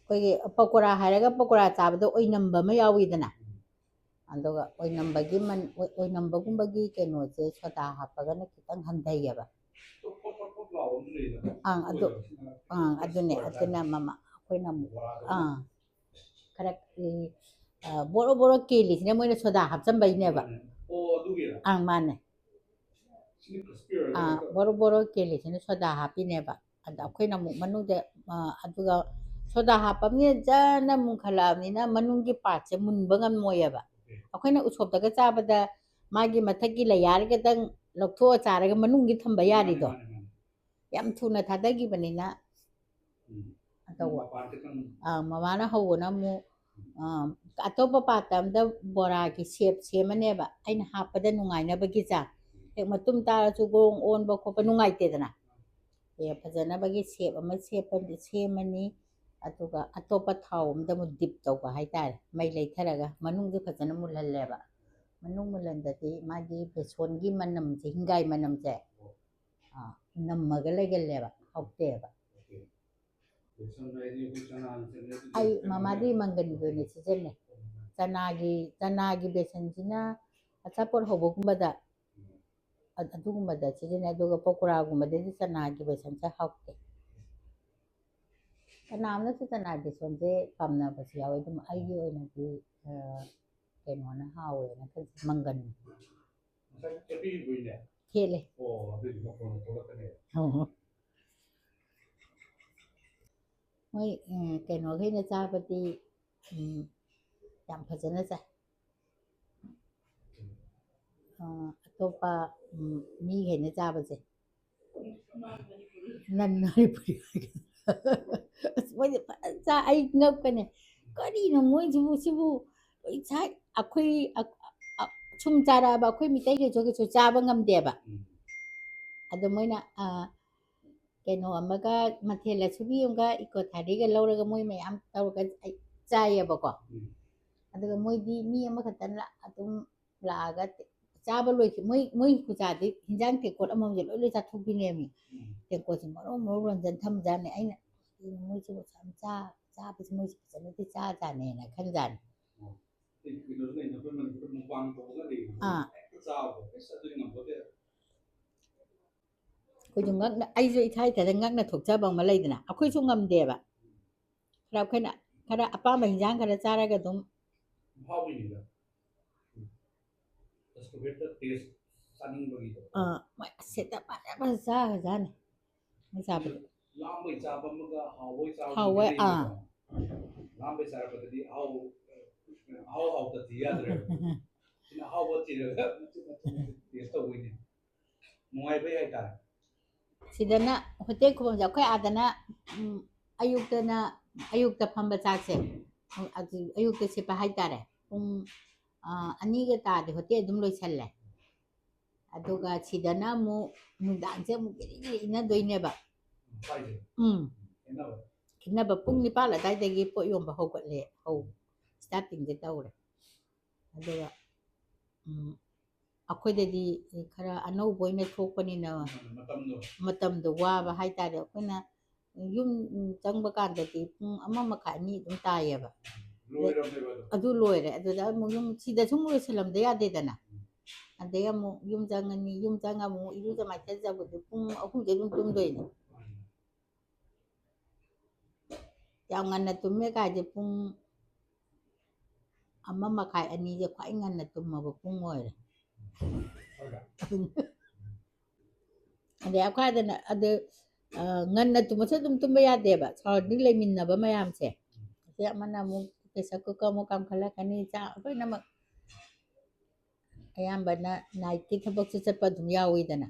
कोई पकोड़ा हायरगा पकोड़ा चाबदो ओइनंबा म यावीदना अदुगा ओइनंबगुंबगी केनोसे सोदा हापगना खितंग हंधैयबा अदुना ममा अखोइना खरा बोरो बोरो केलिसिने मोइना सोदा हापचंबैनेबा माने बोरो बोरो केलिसिने सोदा हापिनेबा अदा अखोइना मनुदे अदुगा सोदा हापमने जना मुखलाबनिना मनुंगी पार्टसे मुनबा ngमोयबा अखोइना उसोपदगा चाबदा मागी मथकी लयारगा दंग लौथो चारगा मनुंगी थंबा यारिदो याम थुना थादगिबनिना अतवा ममाना हौना मु अतोपा पातमदा बोरागी शेप सेमनेबा आइना हापदा नुंगाइनबगी चा एक मतुम तारसु गोंग ओनबा खोपा नुंगाइतेदना फजनबगी शेप अमा सेमनी अतुगा अतोपा थाव अमदा मु डिप तौबा हाइतारे मै लैथरगा मनुंगदे फजना मुलहल्लेबा मनुंग मुलंददी मागी बेसोनगी मनमसे हिंगाई मनमसे नम्मगा लेगल्लेबा हौतेबा आई ममादी मंगन गोने सिजने चनागी बेसनसिना अचापोर होबोगुंबदा अदुगुंबदा सिजने अदुगा पकोड़ागुंबददी चनागी बेसनसे हौते कनामना चना बेसनसे पामनाबसि यावे दुम आइगी ओइनादी केनोना हावेना मंगन खेले मोई केनो घेना चाबदी ꯌꯥꯝ ꯐꯖꯅ ꯆꯥꯏ ꯑꯇꯣꯞꯄ ꯃꯤꯈꯩꯅ ꯆꯥꯕꯁꯦ ꯅꯟ ꯃꯅꯤꯄꯨꯔꯤ ꯑꯁ ꯃꯣꯏꯗꯤ ꯐꯖꯅ ꯆꯥ ꯑꯩ ꯉꯛꯄꯅꯦ ꯀꯔꯤꯅꯣ ꯃꯣꯏꯁꯤꯕꯨ ꯁꯤꯕꯨ ꯂꯣꯏ ꯆꯥꯏ ꯑꯩꯈꯣꯏ ꯁꯨꯝ ꯆꯥꯔꯛꯑꯕ ꯑꯩꯈꯣꯏ ꯃꯤꯇꯩꯈꯩꯁꯨ ꯀꯩꯁꯨ ꯆꯥꯕ ꯉꯝꯗꯦꯕ ꯑꯗꯣ ꯃꯣꯏꯅ ꯀꯩꯅꯣ ꯑꯃꯒ ꯃꯊꯦꯜ ꯑꯁꯨꯕꯤ ꯑꯃꯒ ꯏꯀꯣ ꯊꯥꯔꯤꯒ ꯂꯧꯔꯒ ꯃꯣꯏ ꯃꯌꯥꯝ ꯇꯧꯔꯒ ꯆꯥꯏꯌꯦꯕꯀꯣ ꯑꯗꯨꯒ ꯃꯣꯏꯗꯤ ꯃꯤ ꯑꯃꯈꯛꯇꯪ ꯑꯗꯨꯝ ꯂꯥꯛꯑꯒ ꯆꯥꯕ ꯂꯣꯏꯈꯤ ꯃꯣꯏ ꯈꯨꯆꯥꯗꯤ ꯍꯤꯟꯖꯥꯡ ꯇꯦꯡꯀꯣꯠ ꯑꯃꯃꯝꯁꯦ ꯂꯣꯏ ꯆꯥꯊꯣꯛꯄꯤꯅꯦꯃꯤ ꯇꯦꯡꯀꯣꯠꯁꯦ ꯃꯔꯣꯟ ꯂꯣꯟꯖꯟ ꯊꯝꯖꯥꯠꯅꯤ ꯑꯩꯅ ꯃꯣꯏꯁꯤꯕꯨ ꯌꯥꯝ ꯆꯥꯕꯁꯦ ꯃꯣꯏꯁꯦ ꯐꯖꯅꯗꯤ ꯆꯥꯖꯥꯠꯅꯦꯅ ꯈꯟꯖꯥꯠꯅꯤ ꯑꯩꯈꯣꯏꯁꯨ ꯉꯛꯅ ꯑꯩꯁꯨ ꯏꯊꯥ ꯏꯊꯥꯗ ꯉꯛꯅ ꯊꯣꯛꯆꯕ ꯑꯃ ꯂꯩꯗꯅ ꯑꯩꯈꯣꯏꯁꯨ ꯉꯝꯗꯦꯕ ꯈꯔ ꯑꯩꯈꯣꯏꯅ ꯈꯔ ꯑꯄꯥꯝꯕ ꯍꯤꯟꯖꯥꯡ ꯈꯔ ꯆꯥꯔꯒ ꯑꯗꯨꯝ ꯃꯣꯏ ꯁꯦꯠꯇ ꯐꯖ ꯐꯖ ꯆꯥꯈ꯭ꯔꯖꯥꯠꯅꯤ ꯃꯣꯏ ꯆꯥꯕꯗꯣ ꯂꯥꯝꯕꯩ ꯆꯥꯕ ꯑꯃꯒ ꯍꯥꯎꯕꯩ ꯆꯥꯕ ꯍꯥꯎꯋꯦ ꯂꯥꯝꯕꯩ ꯆꯥꯔꯛꯄꯗꯗꯤ ꯑꯍꯥꯎ ꯍꯥꯎꯇꯗꯤ ꯌꯥꯗ꯭ꯔꯦꯕ ꯁꯤꯅ ꯑꯍꯥꯎꯕ ꯊꯤꯔꯒ ꯇꯦꯁ ꯇꯧꯕꯩꯅꯦ ꯅꯨꯡꯉꯥꯏꯕꯩ ꯍꯥꯏꯇꯥꯔꯦ ꯁꯤꯗꯅ ꯍꯣꯇꯦꯜ ꯈꯨꯕꯝꯁꯦ ꯑꯩꯈꯣꯏ ꯑꯥꯗꯅ ꯑꯌꯨꯛꯇ ꯐꯝꯕ ꯆꯥꯛꯁꯦ ꯑꯌꯨꯛꯇ ꯁꯤꯠꯄ ꯍꯥꯏꯇꯥꯔꯦ ꯄꯨꯡ 2ꯒ ꯇꯥꯔꯗꯤ ꯍꯣꯇꯦꯜ ꯑꯗꯨꯝ ꯂꯣꯏꯁꯜꯂꯦ ꯑꯗꯨꯒ ꯁꯤꯗꯅ ꯑꯃꯨꯛ ꯅꯨꯡꯗꯥꯡꯁꯦ ꯑꯃꯨꯛ ꯒꯤꯔꯤ ꯏꯟꯅꯗꯣꯏꯅꯦꯕ ꯈꯦꯠꯅꯕ ꯄꯨꯡ 9 ꯑꯗꯨꯋꯥꯏꯗꯒꯤ ꯄꯣꯠ ꯌꯣꯟꯕ ꯍꯧꯒꯠꯂꯦ ꯁ꯭ꯇꯥꯔꯇꯤꯡꯁꯦ ꯇꯧꯔꯦ ꯑꯗꯨꯒ ꯑꯩꯈꯣꯏꯗꯗꯤ ꯈꯔ ꯑꯅꯧꯕ ꯑꯣꯏꯅ ꯊꯣꯛꯄꯅꯤꯅ ꯃꯇꯝꯗꯣ ꯋꯥꯕ ꯍꯥꯏꯇꯥꯔꯦ ꯑꯩꯈꯣꯏꯅ ꯌꯨꯝ ꯆꯪꯕ ꯀꯥꯟꯗꯗꯤ ꯄꯨꯡ 1 ꯃꯈꯥꯏ 2 ꯑꯗꯨꯝ ꯇꯥꯏꯌꯦꯕ ꯑꯗꯨ ꯂꯣꯏꯔꯦ ꯑꯗꯨꯗ ꯑꯃꯨꯛ ꯁꯤꯗ ꯁꯨꯝ ꯂꯣꯏꯁꯤꯜꯂꯝꯗ ꯌꯥꯗꯦꯗꯅ ꯑꯗꯩ ꯑꯃꯨꯛ ꯌꯨꯝ ꯆꯪꯉꯅꯤ ꯌꯨꯝ ꯆꯪꯉ ꯑꯃꯨꯛ ꯏꯔꯨꯖ ꯃꯥꯏꯊꯖꯕꯗꯨ ꯄꯨꯡ 3ꯗꯤ ꯑꯗꯨꯝ ꯇꯨꯝꯗꯣꯏꯅꯦ ꯌꯥꯝ ꯉꯟꯅ ꯇꯨꯝꯃꯦ ꯀꯥꯏꯗꯦ ꯄꯨꯡ 1 ꯃꯈꯥꯏ 2ꯁꯦ ꯈ꯭ꯋꯥꯏ ꯉꯟꯅ ꯇꯨꯝꯃꯕ ꯄꯨꯡ ꯑꯣꯏꯔꯦ ꯑꯗꯩ ꯑꯩꯈꯣꯏꯗꯅ ꯑꯗꯨ ꯉꯟꯅ ꯇꯨꯝꯃꯁꯨ ꯑꯗꯨꯝ ꯇꯨꯝꯕ ꯌꯥꯗꯦꯕ ꯁꯔꯥꯎꯟꯗꯤꯡ ꯂꯩꯃꯤꯟꯅꯕ ꯃꯌꯥꯝꯁꯦ ꯑꯁꯤ ꯑꯃꯅ ꯑꯃꯨꯛ ꯄ꯭ꯔꯦꯁꯔ ꯀꯨꯀꯔ ꯑꯃꯨꯛ ꯀꯥꯝꯈꯠꯂꯛꯀꯅꯤ ꯆꯥꯛ ꯂꯣꯏꯅꯃꯛ ꯑꯌꯥꯝꯕꯅ ꯅꯥꯏꯠꯀꯤ ꯊꯕꯛꯁꯨ ꯆꯠꯄ ꯑꯗꯨꯝ ꯌꯥꯎꯋꯤꯗꯅ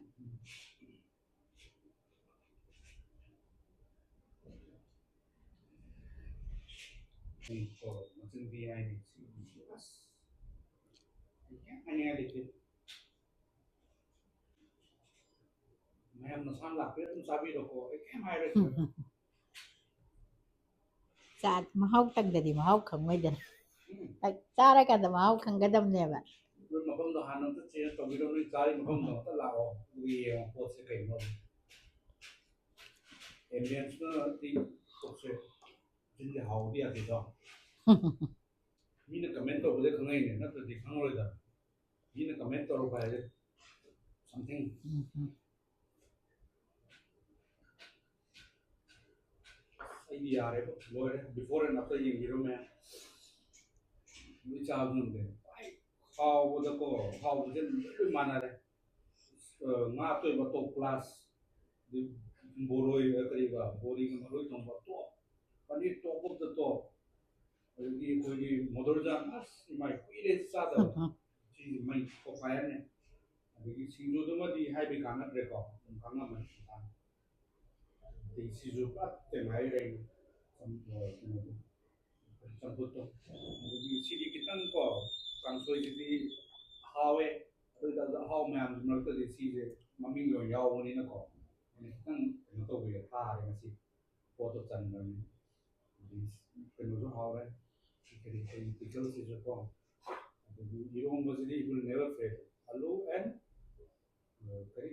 ꯃꯌꯥꯝ ꯅꯁꯥ ꯂꯥꯛꯄꯤꯔ ꯑꯗꯨꯝ ꯆꯥꯕꯤꯔꯣꯀꯣ ꯑꯩ ꯀꯩꯝ ꯍꯥꯏꯔꯣꯏ ꯃꯍꯥꯎ ꯇꯪꯗꯗꯤ ꯃꯍꯥꯎ ꯈꯪꯉꯣꯏꯗꯅ ꯆꯥꯔꯀꯥꯟꯗ ꯃꯍꯥꯎ ꯈꯪꯒꯗꯕꯅꯦꯕ ꯃꯐꯝꯗꯣ ꯍꯥꯟꯅ ꯑꯝꯇ ꯆꯦꯟꯖ ꯇꯧꯕꯤꯔꯣ ꯅꯣꯏ ꯆꯥꯔꯤ ꯃꯐꯝꯗꯣ ꯑꯝꯇ ꯂꯥꯛꯑꯣ ꯑꯗꯨꯒ ꯌꯦꯡꯉꯣ ꯄꯣꯠꯁꯦ ꯀꯩꯅꯣ ꯑꯦꯝꯕꯤꯌꯟꯁꯅꯗꯤ ꯄꯣꯠꯁꯦ ꯆꯤꯟꯗꯤ ꯍꯥꯎꯕꯗꯤ ꯌꯥꯗꯦꯗꯣ ꯃꯤꯅ ꯀꯃꯦꯟ ꯇꯧꯕꯗ ꯈꯪꯉꯛꯏꯅꯦ ꯅꯠꯇ꯭ꯔꯗꯤ ꯈꯪꯉꯔꯣꯏꯗ ꯃꯤꯅ ꯀꯃꯦꯟ ꯇꯧꯔꯛꯄ ꯍꯥꯏꯁꯦ ꯁꯝꯊꯤꯡ ꯑꯩꯗꯤ ꯌꯥꯔꯦꯕ ꯂꯣꯏꯔꯦ ꯕꯤꯐꯣꯔ ꯑꯦꯟ ꯑꯥꯐꯇꯔ ꯌꯦꯡꯕꯤꯔꯣ ꯃꯌꯥꯝ ꯂꯣꯏ ꯆꯥꯕ ꯉꯝꯗꯦ ꯍꯥꯎꯕꯗꯀꯣ ꯍꯥꯎꯕꯁꯦ ꯂꯣꯏ ꯃꯥꯟꯅꯔꯦ ꯉꯥ ꯑꯇꯣꯏꯕ ꯇꯣꯞ ꯀ꯭ꯂꯥꯁ ꯕꯣꯔꯣꯏ ꯀꯔꯤꯕ ꯕꯣꯔꯤꯒ ꯃꯔꯣꯏ ꯊꯣꯡꯕ ꯇꯣꯞ ꯄꯅꯤꯔ ꯇꯣꯞ ꯑꯣꯐ ꯗ ꯇꯣꯞ ꯑꯗꯒꯤ ꯑꯩꯈꯣꯏꯒꯤ ꯃꯣꯗꯣꯔꯖꯥꯟ ꯑꯁ ꯏꯃꯥꯏ ꯀꯨꯏꯔꯦ ꯆꯥꯗꯕ ꯁꯤꯁꯤ ꯃꯩ ꯀꯣꯐꯥꯏꯌꯔꯅꯦ ꯑꯗꯒꯤ ꯁꯤꯡꯖꯨꯗꯨꯃꯗꯤ ꯍꯥꯏꯕ ꯀꯥꯟꯅꯗ꯭ꯔꯦꯀꯣ ꯑꯗꯨꯝ ꯈꯪꯉꯝꯃꯅꯤ ꯑꯗꯒꯤ ꯁꯤꯁꯨ ꯄꯨꯔꯥ ꯇꯦꯡꯍꯥꯏ ꯂꯩ ꯀꯩꯅꯣꯗꯣ ꯆꯝꯐꯨꯠꯇꯣ ꯑꯗꯒꯤ ꯁꯤꯗꯤ ꯈꯤꯇꯪꯀꯣ ꯀꯥꯡꯁꯣꯏꯁꯤꯗꯤ ꯍꯥꯎꯋꯦ ꯑꯗꯨ ꯑꯣꯏꯇꯥꯔꯁꯨ ꯑꯍꯥꯎ ꯃꯌꯥꯝꯒꯤ ꯃꯔꯛꯇꯗꯤ ꯁꯤꯁꯦ ꯃꯃꯤꯡ ꯑꯣꯏꯅ ꯌꯥꯎꯕꯅꯤꯅꯀꯣ ꯑꯩꯅ ꯈꯤꯇꯪ ꯀꯩꯅꯣ ꯇꯧꯕꯤꯔꯦ ꯊꯥꯔꯦ ꯉꯁꯤ ꯄꯣꯠꯇꯣ ꯆꯟꯕꯅꯤ ꯑꯗꯒꯤ ꯀꯩꯅꯣꯁꯨ ꯍꯥꯎꯔꯦ ꯀꯔꯤ ꯀꯔꯤ ꯄꯤꯀꯜꯁꯤꯁꯨ ꯀꯣ ꯑꯗꯒꯤ ꯏꯔꯣꯡꯕꯁꯤꯗꯤ ꯋꯤꯜ ꯅꯦꯚꯔ ꯐꯦꯜ ꯑꯂꯨ ꯑꯦꯟ ꯀꯔꯤ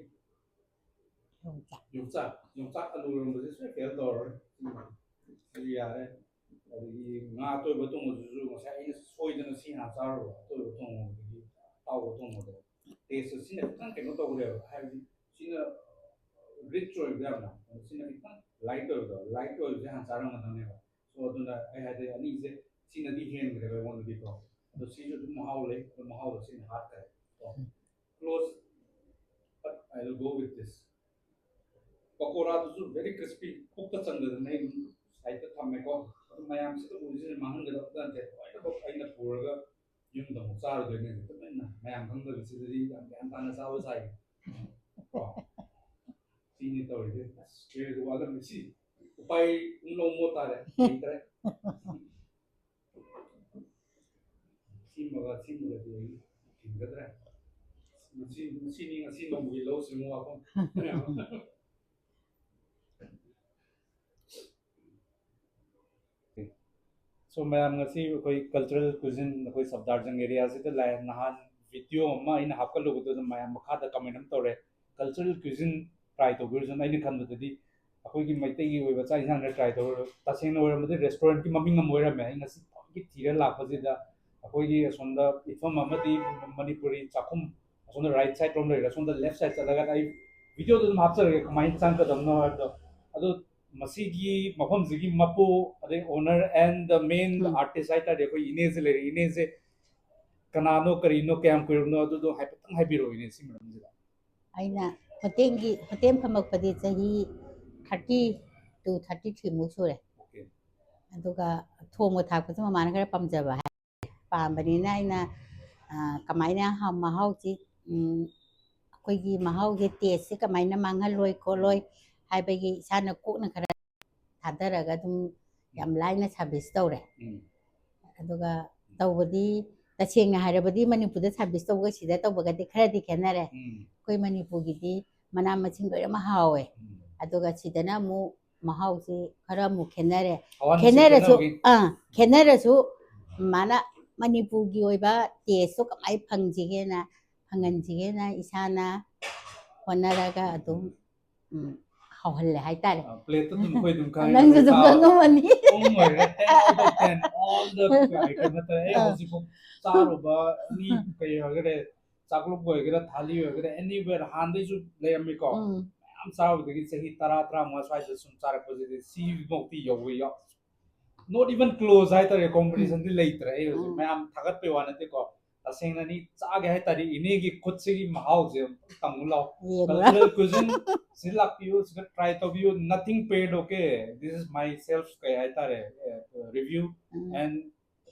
ꯌꯣꯡꯆꯥꯛ ꯑꯂꯨ ꯏꯔꯣꯡꯕꯁꯤ ꯁꯨꯡꯐꯦꯜ ꯐꯦꯜ ꯇꯧꯔꯔꯣꯏ ꯁꯤꯗꯤ ꯌꯥꯔꯦ ꯑꯗꯒꯤ ꯉꯥ ꯑꯇꯣꯏꯕ ꯊꯣꯡꯕꯗꯨꯁꯨ ꯉꯁꯥꯏ ꯑꯩꯅ ꯁꯣꯏꯗꯅ ꯁꯤ ꯍꯥꯟꯅ ꯆꯥꯔꯨꯕ ꯑꯇꯣꯏꯕ ꯊꯣꯡꯕꯗꯒꯤ ꯑꯇꯥꯎꯕ ꯊꯣꯡꯕꯗꯣ ꯇꯦꯁꯇꯨ ꯁꯤꯅ ꯈꯤꯇꯪ ꯀꯩꯅꯣ ꯇꯧꯈ꯭ꯔꯦꯕ ꯍꯥꯏꯕꯗꯤ ꯁꯤꯅ ꯔꯤꯆ ꯑꯣꯏꯕ ꯌꯥꯝꯅ ꯁꯤꯅ ꯈꯤꯇꯪ ꯂꯥꯏꯠ ꯑꯣꯏꯕꯗꯣ ꯂꯥꯏꯠ ꯑꯣꯏꯕꯁꯦ ꯍꯥꯟꯅ ꯆꯥꯔꯝꯒꯗꯕꯅꯦꯕ ꯁꯣ ꯑꯗꯨꯅ ꯑꯩ ꯍꯥꯏꯗꯤ ꯑꯅꯤꯁꯦ ꯁꯤꯅꯗꯤ ꯍꯦꯟꯈ꯭ꯔꯦꯕ ꯑꯩꯉꯣꯟꯗꯗꯤꯀꯣ ꯑꯗꯣ ꯁꯤꯁꯨ ꯑꯗꯨꯝ ꯃꯍꯥꯎ ꯂꯩ ꯑꯗꯣ ꯃꯍꯥꯎꯗꯣ ꯁꯤꯅ ꯍꯥꯠꯈ꯭ꯔꯦ ꯀꯣ close but I will go with this ꯄꯀꯣꯔꯥꯗꯨꯁꯨ ꯚꯦꯔꯤ ꯀ꯭रिꯁꯄꯤ ꯄꯨꯛꯇ ꯆꯪꯗꯗꯅ ꯑꯩ ꯁꯥꯏꯗꯇ ꯊꯝꯃꯦꯀꯣ ꯃꯌꯥꯝꯁꯤꯗ ꯎꯔꯤꯁꯤꯅ ꯃꯥꯡꯍꯟꯒꯗꯕ ꯅꯠꯇꯦ ꯂꯣꯏꯅꯃꯛ ꯑꯩꯅ ꯄꯨꯔꯒ ꯌꯨꯝꯗ ꯑꯃꯨꯛ ꯆꯥꯔꯨꯗꯣꯏꯅꯦ ꯇꯨꯃꯤꯟꯅ ꯃꯌꯥꯝ ꯈꯪꯗꯕꯁꯤꯗꯗꯤ ꯌꯥꯝ ꯒ꯭ꯌꯥꯟ ꯇꯥꯅ ꯆꯥꯕ ꯁꯥꯏ ꯀꯣ ꯁꯤꯅꯤ ꯇꯧꯔꯤꯁꯦ ꯑꯁ ꯀꯦꯔꯁꯨ ꯋꯥꯠꯂꯝꯃꯤ ꯁꯤ ꯎꯄꯥꯏ ꯅꯣꯡꯃ ꯇꯥꯔꯦ ꯂꯩꯇ꯭ꯔꯦ ꯁꯤꯃꯒꯗꯤ ꯑꯩ ꯊꯤꯡꯒꯗ꯭ꯔꯦ ꯉꯁꯤ ꯅꯣꯡꯃꯒꯤ ꯂꯧꯁꯤꯡ ꯋꯥꯐꯝ ꯁꯣ ꯃꯌꯥꯝ ꯉꯁꯤ ꯑꯩꯈꯣꯏ ꯀꯜꯆꯔꯦꯜ ꯀꯨꯏꯖꯤꯟ ꯑꯩꯈꯣꯏ ꯁꯕꯗꯥꯔꯖꯪ ꯑꯦꯔꯤꯌꯥꯁꯤꯗ ꯂꯥꯛꯑꯦ ꯅꯍꯥꯟ ꯚꯤꯗꯤꯑꯣ ꯑꯃ ꯑꯩꯅ ꯍꯥꯞꯀꯠꯂꯨꯕꯗꯨꯗ ꯃꯌꯥꯝ ꯃꯈꯥꯗ ꯀꯃꯦꯟ ꯑꯃ ꯇꯧꯔꯦ ꯀꯜꯆꯔꯦꯜ ꯀꯨꯏꯖꯤꯟ ꯇ꯭ꯔꯥꯏ ꯇꯧꯕꯤꯔꯁꯨꯅ ꯑꯩꯅ ꯈꯟꯕꯗꯗꯤ ꯑꯩꯈꯣꯏꯒꯤ ꯃꯩꯇꯩꯒꯤ ꯑꯣꯏꯕ ꯆꯥꯛ ꯏꯟꯁꯥꯡꯗ ꯇ꯭ꯔꯥꯏ ꯇꯧꯔ ꯇꯁꯦꯡꯅ ꯑꯣꯏꯔꯝꯕꯗꯤ ꯔꯦꯁꯇꯨꯔꯦꯟꯠꯀꯤ ꯃꯃꯤꯡ ꯑꯃ ꯑꯣꯏꯔꯝꯃꯦ ꯑꯩ ꯉꯁꯤ ꯊꯑꯣꯏꯀꯤ ꯊꯤꯔ ꯂꯥꯛꯄꯁꯤꯗ ꯑꯩꯈꯣꯏꯒꯤ ꯑꯁꯣꯝꯗ ꯏꯠꯐꯝ ꯑꯃꯗꯤ ꯃꯅꯤꯄꯨꯔꯤ ꯆꯥꯛꯈꯨꯝ ꯑꯁꯣꯝꯗ ꯔꯥꯏꯠ ꯁꯥꯏꯠ ꯔꯣꯝ ꯂꯩꯔꯦ ꯑꯁꯣꯝꯗ ꯂꯦꯐ ꯁꯥꯏꯠ ꯆꯠꯂꯒ ꯑꯩ ꯚꯤꯗꯤꯑꯣꯗꯨ ꯑꯗꯨꯝ ꯍꯥꯞꯆꯔꯒꯦ ꯀꯃꯥꯏꯅ ꯆꯪꯒꯗꯕꯅꯣ ꯍꯥꯏꯕꯗꯣ ꯑꯗꯣ ꯃꯁꯤꯒꯤ ꯃꯐꯝꯁꯤꯒꯤ ꯃꯄꯨ ꯑꯗꯩ owner and the main artist ꯍꯥꯏꯇꯥꯔꯦ ꯑꯩꯈꯣই ꯏꯅꯦꯁꯦ ꯂꯩꯔꯦ ꯏꯅꯦꯁꯦ ꯀꯅꯥꯅꯣ ꯀꯔꯤꯅꯣ ꯀꯌꯥꯝ ꯀꯨꯏꯔꯕꯅꯣ ꯑꯗꯨꯗꯣ ꯍꯥꯏꯐꯦꯠꯇꯪ ꯍꯥꯏꯕꯤꯔꯛꯑꯣ ꯏꯅꯦ ꯁꯤ ꯃꯔꯝꯁꯤꯗ ꯑꯩꯅ ꯍꯣꯇꯦꯜ ꯐꯝꯃꯛꯄꯗꯤ ꯆꯍꯤ 30 to 33 ꯃꯨꯛ ꯁꯨꯔꯦ ꯑꯣꯀꯦ ꯑꯗꯨꯒ ꯊꯣꯡꯕ ꯊꯥꯛꯄꯁꯨ ꯃꯃꯥꯅ ꯈꯔ ꯄꯥꯝꯖꯕ ꯄꯥꯝꯕꯅꯤꯅ ꯑꯩꯅ ꯀꯃꯥꯏꯅ ꯃꯍꯥꯎꯁꯤ ꯑꯩꯈꯣꯏꯒꯤ ꯃꯍꯥꯎꯁꯦ ꯇꯦꯁꯁꯦ ꯀꯃꯥꯏꯅ ꯃꯥꯡꯍꯜꯂꯣꯏ ꯈꯣꯠꯂꯣꯏ ꯍꯥꯏꯕꯒꯤ ꯏꯁꯥꯅ ꯀꯣꯛꯅ ꯈꯔ ꯊꯥꯗꯔꯒ ꯑꯗꯨꯝ ꯌꯥꯝ ꯂꯥꯏꯅ ꯁꯥꯔꯚꯤꯁ ꯇꯧꯔꯦ ꯑꯗꯨꯒ ꯇꯧꯕꯗꯤ ꯇꯁꯦꯡꯅ ꯍꯥꯏꯔꯕꯗꯤ ꯃꯅꯤꯄꯨꯔꯗ ꯁꯥꯔꯚꯤꯁ ꯇꯧꯕꯒ ꯁꯤꯗ ꯇꯧꯕꯒꯗꯤ ꯈꯔꯗꯤ ꯈꯦꯠꯅꯔꯦ ꯑꯩꯈꯣꯏ ꯃꯅꯤꯄꯨꯔꯒꯤꯗꯤ ꯃꯅꯥ ꯃꯁꯤꯡ ꯂꯣꯏꯅꯃꯛ ꯍꯥꯎꯋꯦ ꯑꯗꯨꯒ ꯁꯤꯗꯅ ꯑꯃꯨꯛ ꯃꯍꯥꯎꯁꯤ ꯈꯔ ꯑꯃꯨꯛ ꯈꯦꯠꯅꯔꯦ ꯈꯦꯠꯅꯔꯁꯨ ꯃꯥꯅ ꯃꯅꯤꯄꯨꯔꯒꯤ ꯑꯣꯏꯕ ꯇꯦꯁꯇꯣ ꯀꯃꯥꯏꯅ ꯐꯪꯍꯟꯁꯤꯒꯦꯅ ꯏꯁꯥꯅ ꯍꯣꯠꯅꯔꯒ ꯑꯗꯨꯝ ꯍꯥꯎꯍꯜꯂꯦ ꯍꯥꯏꯇꯥꯔꯦ ꯄ꯭ꯂꯦꯠꯇ ꯑꯗꯨꯝ ꯑꯩꯈꯣꯏ ꯑꯗꯨꯝ ꯈꯪꯉꯦ ꯅꯪꯁꯨ ꯑꯗꯨꯝ ꯈꯪꯉꯝꯃꯅꯤ ꯑꯣꯏꯔꯦ 10 out of 10 all the item ꯅꯠꯇ꯭ꯔꯦ ꯑꯩ ꯍꯧꯖꯤꯛꯐꯥꯎ ꯆꯥꯔꯨꯕ ꯑꯦꯅꯤ ꯀꯩ ꯑꯣꯏꯒꯦꯔꯦ ꯆꯥꯛꯂꯨꯞ ꯑꯣꯏꯒꯦꯔꯥ ꯊꯥꯂꯤ ꯑꯣꯏꯒꯦꯔꯥ ꯑꯦꯅꯤꯋꯦꯔ ꯍꯥꯟꯅꯗꯩꯁꯨ ꯂꯩꯔꯝꯃꯤꯀꯣ ꯃꯌꯥꯝ ꯆꯥꯔꯨꯕꯗꯒꯤ ꯆꯍꯤ 10-15 ꯁ꯭ꯋꯥꯏꯗ ꯁꯨꯝ ꯆꯥꯔꯛꯄꯁꯤꯗꯤ ꯁꯤꯐꯥꯎꯇꯤ ꯌꯧꯕ ꯅꯣꯠ ꯏꯚꯟ ꯀ꯭ꯂꯣꯖ ꯍꯥꯏꯇꯥꯔꯦ ꯀꯣꯝꯄꯤꯇꯤꯁꯟꯗꯤ ꯂꯩꯇ꯭ꯔꯦ ꯑꯩ ꯍꯧꯖꯤꯛ ꯃꯌꯥꯝ ꯊꯥꯒꯠꯄꯩ ꯋꯥ ꯅꯠꯇꯦꯀꯣ ꯇꯁꯦꯡꯅꯅꯤ ꯆꯥꯒꯦ ꯍꯥꯏꯇꯥꯔꯦ ꯏꯅꯦꯒꯤ ꯈꯨꯠꯁꯤꯒꯤ ꯃꯍꯥꯎꯁꯦ ꯇꯪꯉꯨ ꯂꯥꯛꯑꯣ ꯀꯜꯆꯔꯦꯜ ꯀꯨꯏꯖꯤꯟ ꯁꯤꯗ ꯂꯥꯛꯄꯤꯌꯨ ꯁꯤꯗ ꯇ꯭ꯔꯥꯏ ꯇꯧꯕꯤꯌꯨ nothing paid okay this is myself ꯀꯩ ꯍꯥꯏꯇꯥꯔꯦ ꯔꯤꯚ꯭ꯌू ꯑꯦꯟ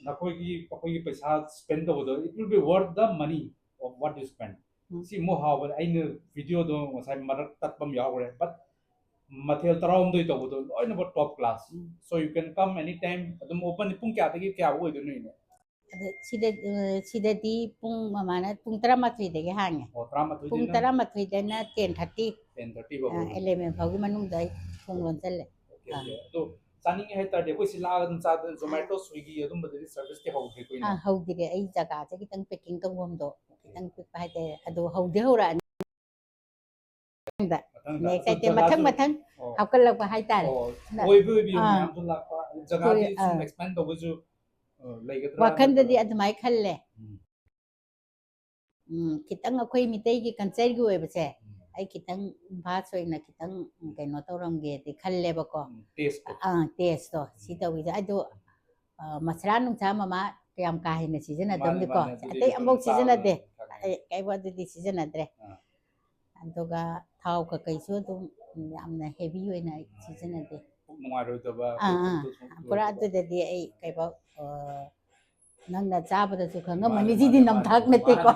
ꯑꯩꯈꯣꯏꯒꯤ ꯄꯩꯁꯥ ꯁ꯭ꯄꯦꯟ ꯇꯧꯕꯗꯣ it will be worth the money of what you spend ꯁꯤ ꯑꯃꯨꯛ ꯍꯥꯎꯕꯅꯦ ꯑꯩꯅ ꯚꯤꯗꯤꯑꯣꯗꯣ ꯉꯁꯥꯏ ꯃꯔꯛ ꯇꯠꯄ ꯑꯃ ꯌꯥꯎꯈ꯭ರೆ ꯕꯠ ꯃꯊꯦꯜ 19 ꯇꯧꯕꯗꯣ ꯂꯣꯏꯅꯃꯛ ꯇꯣꯞ ꯀ꯭ꯂꯥꯁ ꯁꯣ ꯌꯨ ꯀꯦꯟ ꯀꯝ ꯑꯦꯅꯤ ꯇꯥꯏꯝ ꯑꯗꯨꯝ ꯑꯣꯄꯟ ꯄꯨꯡ ꯀꯌꯥꯗꯒꯤ ꯀꯌꯥ ꯑꯣꯏꯗꯣꯏꯅꯣ ꯏꯅꯦ ꯁꯤꯗꯗꯤ ꯄꯨꯡ ꯃꯃꯥꯅ ꯄꯨꯡ 12ꯗꯒꯤ ꯍꯥꯡꯉꯦ ꯄꯨꯡ 12ꯗꯩꯅ 10:30 11 ꯐꯥꯎꯒꯤ ꯃꯅꯨꯡꯗ ꯑꯩ ꯊꯣꯡ ꯂꯣꯟꯁꯤꯜꯂꯦ ꯑꯗꯣ ꯆꯥꯅꯤꯡꯉꯦ ꯍꯥꯏꯇꯥꯔꯗꯤ ꯑꯩꯈꯣꯏ ꯁꯤ ꯂꯥꯛꯑꯒ ꯑꯗꯨꯝ ꯆꯥꯗꯣꯏꯅ ꯖꯣꯃꯦꯇꯣ ꯁ꯭ꯋꯤꯒꯤ ꯑꯗꯨꯝꯕꯗꯗꯤ ꯁꯔꯚꯤꯁꯇꯤ ꯍꯧꯗ꯭ꯔꯤ ꯀꯨꯏꯅ ꯍꯧꯗ꯭ꯔꯤ ꯑꯩ ꯖꯒꯥꯁꯦ ꯈꯤꯇꯪ ꯄꯦꯛꯀꯤꯡ ꯇꯧꯐꯝꯗꯣ ꯈꯤꯇꯪ ꯄꯤꯛꯄ ꯍꯥꯏꯇꯥꯔꯦ ꯑꯗꯣ ꯍꯧꯔꯛꯑꯅꯤ ꯅꯦꯛꯁ ꯑꯥꯏꯇꯦꯝ ꯃꯊꯪ ꯍꯥꯞꯀꯠꯂꯛꯄ ꯍꯥꯏꯇꯥꯔꯦ ꯃꯌꯥꯝꯁꯨ ꯂꯥꯛꯄ ꯖꯒꯥꯗꯤ ꯁꯨꯝ ꯑꯦꯛꯁꯄꯦꯟ ꯇꯧꯕꯁꯨ ꯂꯩꯒꯗ꯭ꯔꯥ ꯋꯥꯈꯟꯗꯗꯤ ꯑꯗꯨꯃꯥꯏꯅ ꯈꯜꯂꯦ ꯈꯤꯇꯪ ꯑꯩꯈꯣꯏ ꯃꯤꯇꯩꯒꯤ ꯀꯜꯆꯔꯒꯤ ꯑꯣꯏꯕꯁꯦ ꯑꯩ ꯈꯤꯇꯪ ꯚꯥꯁ ꯑꯣꯏꯅ ꯈꯤꯇꯪ ꯀꯩꯅꯣ ꯇꯧꯔꯝꯒꯦꯗꯤ ꯈꯜꯂꯦꯕꯀꯣ ꯇꯦꯁꯇꯣ ꯁꯤ ꯇꯧꯋꯤꯁꯦ ꯑꯗꯣ ꯃꯁꯂꯥ ꯅꯨꯡꯁꯥ ꯃꯃꯥ ꯀꯌꯥꯝ ꯀꯥ ꯍꯦꯟꯅ ꯁꯤꯖꯤꯟꯅꯗꯕꯅꯤꯀꯣ ꯑꯇꯩ ꯑꯃꯐꯥꯎ ꯁꯤꯖꯤꯟꯅꯗꯦ ꯀꯩꯕ ꯑꯗꯨꯗꯤ ꯁꯤꯖꯤꯟꯅꯗ꯭ꯔꯦ ꯑꯗꯨꯒ ꯊꯥꯎ ꯀꯩꯁꯨ ꯑꯗꯨꯝ ꯌꯥꯝꯅ ꯍꯦꯚꯤ ꯑꯣꯏꯅ ꯁꯤꯖꯤꯟꯅꯗꯦ ꯅꯨꯡꯉꯥꯏꯔꯣꯏꯗꯕ ꯄꯨꯔꯥ ꯑꯗꯨꯗꯗꯤ ꯑꯩ ꯀꯩꯕ ꯅꯪꯅ ꯆꯥꯕꯗꯁꯨ ꯈꯪꯉꯝꯃꯅꯤ ꯁꯤꯗꯤ ꯅꯝꯊꯥꯛ ꯅꯠꯇꯦꯀꯣ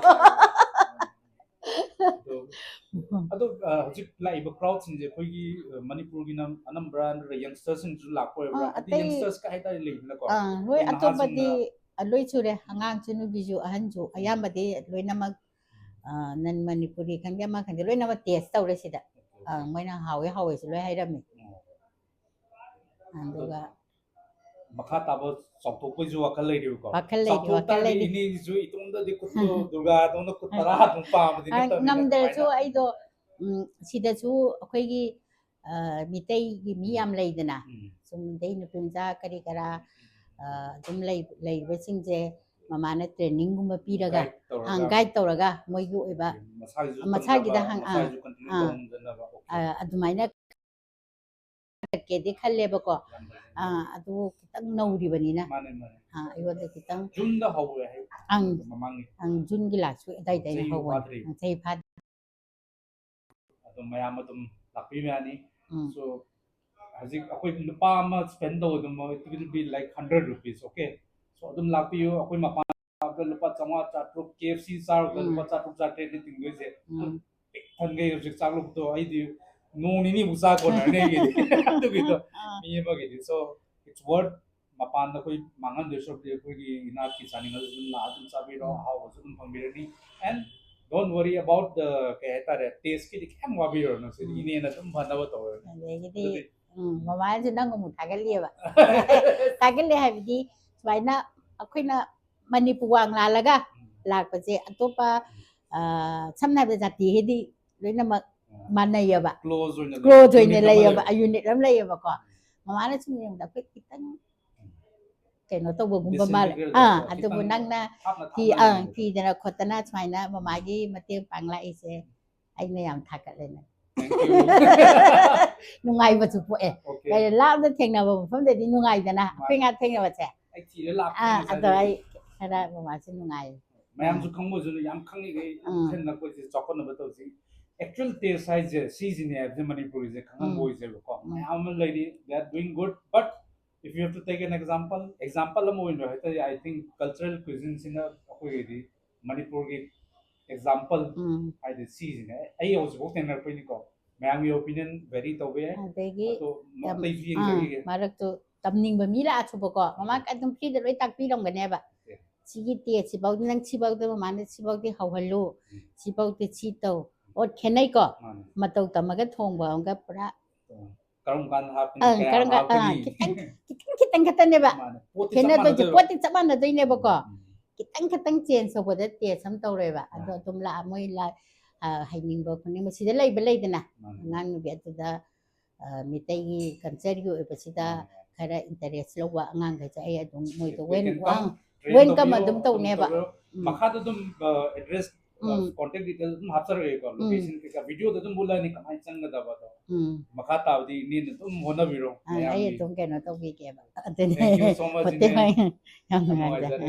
ꯑꯗꯣ ꯍꯧꯖꯤꯛ ꯂꯥꯛꯏꯕ ꯀ꯭ꯔꯥꯎꯗꯁꯤꯡꯁꯦ ꯑꯩꯈꯣꯏꯒꯤ ꯃꯅꯤꯄꯨꯔꯒꯤꯅ ꯑꯅꯝꯕꯔ ꯅꯠꯇ꯭ꯔꯒ ꯌꯪꯁꯇꯔꯁꯤꯡꯁꯨ ꯂꯥꯛꯄ ꯑꯣꯏꯕ꯭ꯔꯥ ꯍꯥꯏꯗꯤ ꯌꯪꯁꯇꯔꯁ ꯍꯥꯏꯇꯥꯔꯦ ꯂꯩꯗꯅꯀꯣ ꯂꯣꯏ ꯑꯇꯣꯞꯄꯗꯤ ꯂꯣꯏ ꯁꯨꯔꯦ ꯑꯉꯥꯡꯁꯨ ꯅꯨꯄꯤꯁꯨ ꯑꯍꯟꯁꯨ ꯑꯌꯥꯝꯕꯗꯤ ꯂꯣꯏꯅꯃꯛ ꯅꯟ ꯃꯅꯤꯄꯨꯔꯤ ꯈꯪꯗꯦ ꯑꯃ ꯈꯪꯗꯦ ꯂꯣꯏꯅꯃꯛ ꯇꯦꯁ ꯇꯧꯔꯦ ꯁꯤꯗ ꯃꯣꯏꯅ ꯍꯥꯎꯋꯦ ꯍꯥꯎꯋꯦꯁꯨ ꯂꯣꯏ ꯍꯥꯏꯔꯝꯃꯤ ꯑꯗꯨꯒ ꯃꯈꯥ ꯇꯥꯕ ꯆꯥꯎꯊꯣꯛꯄꯩꯁꯨ ꯋꯥꯈꯜ ꯂꯩꯔꯤꯕꯀꯣ ꯋꯥꯈꯜ ꯆꯥꯎꯊꯣꯛꯇꯥꯔꯗꯤ ꯏꯅꯦꯒꯤꯁꯨ ꯏꯇꯣꯝꯗꯗꯤ ꯈꯨꯠꯇꯣ ꯗꯨꯔꯒꯥꯗꯧꯅ ꯈꯨꯠ 10 ꯑꯗꯨꯝ ꯄꯥꯝꯕꯗꯤ ꯅꯠꯇꯕꯅꯤꯅ ꯉꯝꯗ꯭ꯔꯁꯨ ꯑꯩꯗꯣ ꯁꯤꯗꯁꯨ ꯑꯩꯈꯣꯏꯒꯤ ꯃꯤꯇꯩꯒꯤ ꯃꯤ ꯌꯥꯝ ꯂꯩꯗꯅ ꯁꯨꯝ ꯃꯤꯇꯩ ꯅꯨꯄꯤꯃꯆꯥ ꯀꯔꯤ ꯀꯔꯥ ꯑꯗꯨꯝ ꯂꯩꯔꯤꯕꯁꯤꯡꯁꯦ ꯃꯃꯥꯅ ꯇ꯭ꯔꯦꯅꯤꯡꯒꯨꯝꯕ ꯄꯤꯔꯒ ꯒꯥꯏꯗ ꯇꯧꯔꯒ ꯃꯣꯏꯒꯤ ꯑꯣꯏꯕ ꯃꯁꯥꯒꯤꯗ ꯑꯗꯨꯃꯥꯏꯅ ꯀꯦꯗꯤ ꯈꯜꯂꯦꯕꯀꯣ ꯑꯗꯨ ꯈꯤꯇꯪ ꯅꯧꯔꯤꯕꯅꯤꯅ ꯑꯩꯉꯣꯟꯗ ꯈꯤꯇꯪ ꯖꯨꯟꯗ ꯍꯧꯋꯦ ꯍꯥꯏ ꯖꯨꯟꯒꯤ ꯂꯥꯁ ꯋꯤꯛ ꯑꯗꯥꯏꯗ ꯑꯩꯅ ꯍꯧꯕꯅꯤ ꯆꯍꯤ ꯐꯥꯗ꯭ꯔꯤ ꯑꯗꯨꯝ ꯃꯌꯥꯝ ꯑꯗꯨꯝ ꯂꯥꯛꯄꯤꯕ ꯌꯥꯅꯤ ꯁꯣ hajik akoi lupa ama spend do dum it will be like 100 rupees okay so adum lapiyo akoi mapa lupa chama chatruk KFC sar lupa chatruk chatre ni tingdoi je thangei hojik chakluk to ai di no ni busa ko na ne gi to gi to mi ma gi so it's worth mapan da koi mangan de shop de koi gi ina ki chani ngal dum la dum sabi ro how was dum phangirani and don't worry about the kehta re taste ki kem wabi ro no se ine na dum bhanda ba to ꯑꯗꯒꯤꯗꯤ ꯃꯃꯥꯁꯨ ꯅꯪ ꯑꯃꯨꯛ ꯊꯥꯒꯠꯂꯤꯑꯕ ꯊꯥꯒꯠꯂꯤ ꯍꯥꯏꯕꯗꯤ ꯁꯨꯃꯥꯏꯅ ꯑꯩꯈꯣꯏꯅ ꯃꯅꯤꯄꯨꯔ ꯋꯥꯡ ꯂꯥꯜꯂꯒ ꯂꯥꯛꯄꯁꯦ ꯑꯇꯣꯞꯄ ꯁꯝꯅ ꯍꯥꯏꯔꯕꯗ ꯖꯥꯇꯤꯒꯤꯗꯤ ꯂꯣꯏꯅꯃꯛ ꯃꯥꯟꯅꯩꯑꯕ close ꯑꯣꯏꯅ ꯂꯩꯌꯦꯕ ꯌꯨꯅꯤꯠ ꯑꯃ ꯂꯩꯌꯦꯕꯀꯣ ꯃꯃꯥꯅ ꯁꯨꯝ ꯌꯦꯡꯕꯗ ꯑꯩꯈꯣꯏ ꯈꯤꯇꯪ ꯀꯩꯅꯣ ꯇꯧꯕꯒꯨꯝꯕ ꯃꯥꯜꯂꯦ ꯑꯗꯨꯕꯨ ꯅꯪꯅ ꯊꯤꯗꯅ ꯈꯣꯠꯇꯅ ꯁꯨꯃꯥꯏꯅ ꯃꯃꯥꯒꯤ ꯃꯇꯦꯡ ꯄꯥꯡꯂꯛꯏꯁꯦ ꯑꯩꯅ ꯌꯥꯝ ꯊꯥꯒꯠꯂꯦ ꯅꯨꯡꯉꯥꯏꯕꯁꯨ ꯄꯣꯛꯑꯦ ꯀꯩ ꯂꯥꯞꯅ ꯊꯦꯡꯅꯕ ꯃꯐꯝꯗꯗꯤ ꯅꯨꯡꯉꯥꯏꯗꯅ ꯑꯩꯈꯣꯏ ꯉꯥꯛ ꯊꯦꯡꯅꯕꯁꯦ ꯑꯗꯣ ꯑꯩ ꯈꯔ ꯃꯃꯥꯁꯨ ꯅꯨꯡꯉꯥꯏꯌꯦ ꯃꯌꯥꯝꯁꯨ ꯈꯪꯕꯁꯨ ꯌꯥꯝ ꯈꯪꯉꯤꯈꯩ ꯍꯦꯟꯅ ꯑꯩꯈꯣꯏꯁꯦ ꯆꯥꯎꯈꯠꯅꯕ ꯇꯧꯁꯤ actual taste ꯍꯥꯏꯁꯦ ꯁꯤꯁꯤꯅꯦ ꯍꯥꯏꯕꯁꯦ ꯃꯅꯤꯄꯨꯔꯤꯁꯦ ꯈꯪꯍꯟꯕ ꯑꯣꯏꯁꯦꯕꯀꯣ ꯃꯌꯥꯝ ꯑꯃ ꯂꯩꯔꯤ they are doing good but if you have to take an example ꯑꯃ ꯑꯣꯏꯅ ꯍꯥꯏꯇꯥꯔꯦ I think cultural cuisinesꯤꯅ ꯑꯩꯈꯣꯏꯒꯤꯗꯤ ꯃꯅꯤꯄꯨꯔꯒꯤ example ꯍꯥꯏꯗꯤ ꯁꯤꯁꯤꯅꯦ ꯑꯩ ꯍꯧꯖꯤꯛꯐꯥꯎ ꯊꯦꯡꯅꯔꯛꯄꯩꯅꯤꯀꯣ ꯃꯌꯥꯝꯒꯤ opinion vary ꯇꯧꯕ ꯌꯥꯏ ꯑꯗꯒꯤ ꯑꯗꯣ ꯑꯇꯩꯁꯨ ꯌꯦꯡꯖꯈꯤꯒꯦ ꯃꯔꯛꯇꯨ ꯇꯝꯅꯤꯡꯕ ꯃꯤ ꯂꯥꯛꯑꯁꯨꯕꯀꯣ ꯃꯃꯥ ꯑꯗꯨꯝ ꯐ꯭ꯔꯤꯗ ꯂꯣꯏ ꯇꯥꯛꯄꯤꯔꯝꯒꯅꯦꯕ ꯁꯤꯒꯤ ꯇꯦꯁꯁꯤꯐꯥꯎꯗꯤ ꯅꯪ ꯁꯤꯐꯥꯎꯗ ꯃꯃꯥꯅ ꯁꯤꯐꯥꯎꯗꯤ ꯍꯧꯍꯜꯂꯨ ꯁꯤꯐꯥꯎꯗꯤ ꯁꯤ ꯇꯧ ꯑꯣ ꯈꯦꯠꯅꯩꯀꯣ ꯃꯇꯧ ꯇꯝꯃꯒ ꯊꯣꯡꯕ ꯑꯃꯒ ꯄꯨꯔꯥ ꯀꯔꯝ ꯀꯥꯟꯗ ꯍꯥꯞꯀꯅꯤ ꯀꯌꯥꯝ ꯍꯥꯞꯀꯅꯤ ꯈꯤꯇꯪ ꯈꯛꯇꯅꯦꯕ ꯈꯦꯠꯅꯗꯣꯏꯁꯦ ꯄꯣꯠꯇꯤ ꯆꯞ ꯃꯥꯟꯅꯗꯣꯏꯅꯦꯕꯀꯣ ꯈꯤꯇꯪ ꯆꯦꯟꯖ ꯇꯧꯕꯗ ꯇꯦꯁ ꯑꯃ ꯇꯧꯔꯦꯕ ꯑꯗꯣ ꯑꯗꯨꯝ ꯂꯥꯛꯑ ꯃꯣꯏ ꯍꯩꯅꯤꯡꯕ ꯈꯣꯠꯅꯤꯡꯕ ꯁꯤꯗ ꯂꯩꯗꯅ ꯑꯉꯥꯡ ꯅꯨꯕꯤ ꯑꯗꯨꯗ ꯃꯤꯇꯩꯒꯤ ꯀꯜꯆꯔꯒꯤ ꯑꯣꯏꯕꯁꯤꯗ ꯈꯔ ꯏꯟꯇꯔꯦꯁ ꯂꯧꯕ ꯑꯉꯥꯡꯈꯩꯁꯦ ꯑꯩ ꯑꯗꯨꯝ ꯃꯣꯏꯗ ꯋꯦꯜꯀꯝ ꯑꯗꯨꯝ ꯇꯧꯅꯦꯕ ꯃꯈꯥꯗ ꯑꯗꯨꯝ ꯑꯦꯗ꯭ꯔꯦꯁ contact details ꯑꯗꯨꯝ ꯍꯥꯞꯆꯔꯒꯦꯀꯣ ꯂꯣꯀꯦꯁꯟ ꯀꯩꯀꯥ ꯚꯤꯗꯤꯑꯣꯗ ꯑꯗꯨꯝ ꯎꯠꯂꯅꯤ ꯀꯃꯥꯏꯅ ꯆꯪꯒꯗꯕꯗꯣ ꯃꯈꯥ ꯇꯥꯕꯗꯤ ꯏꯅꯦꯅ ꯑꯗꯨꯝ ꯍꯣꯠꯅꯕꯤꯔꯣ ꯑꯩ ꯑꯗꯨꯝ ꯀꯩꯅꯣ ꯇꯧꯕꯤꯒꯦꯕ ꯑꯗꯨꯅꯦ Thank you so much, ꯌꯥꯝ ꯅꯨꯡꯉꯥꯏꯖꯔꯦ